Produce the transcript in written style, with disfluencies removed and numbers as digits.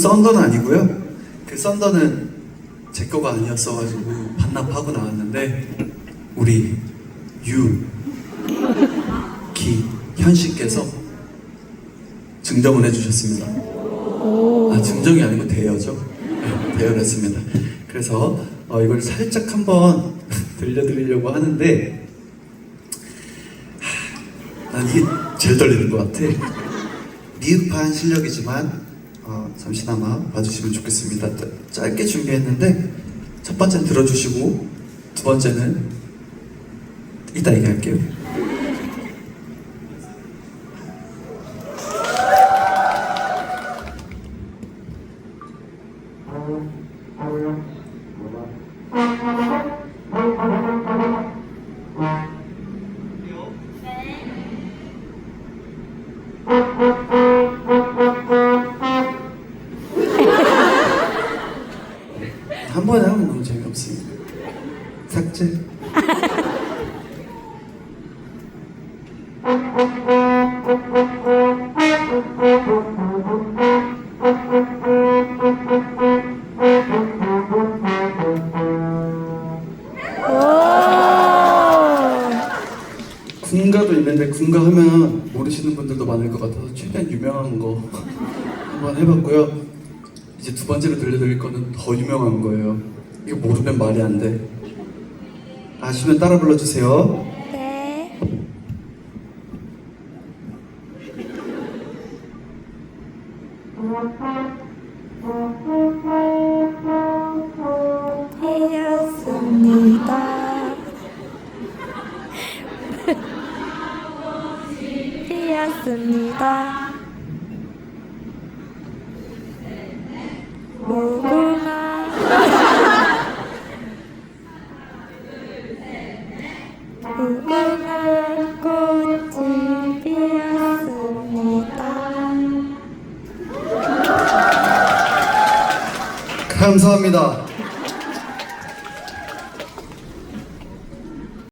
썬더는 아니고요. 그 썬더는 제 거가 아니었어가지고 반납하고 나왔는데 우리 유기현 씨께서 증정을 해주셨습니다. 증정이 아니고 대여죠. 네, 대여를 했습니다. 그래서 이걸 살짝 한번 들려드리려고 하는데 난 이게 제일 떨리는 것 같아. 미흡한 실력이지만 잠시나마 봐주시면 좋겠습니다. 짧게 준비했는데 첫 번째는 들어주시고 두 번째는 이따 얘기할게요. 한 번에 하면 너무 재미없으니까 삭제. 군가도 있는데 군가 하면 모르시는 분들도 많을 것 같아서 최대한 유명한 거 한번 해봤고요. 이제 두 번째로 들려드릴 거는 더 유명한 거예요. 이거 모르면 말이 안 돼. 아시면 따라 불러주세요. 네. 피었습니다. 피었습니다. 무궁화 무궁화 꽃이 피었습니다. 감사합니다.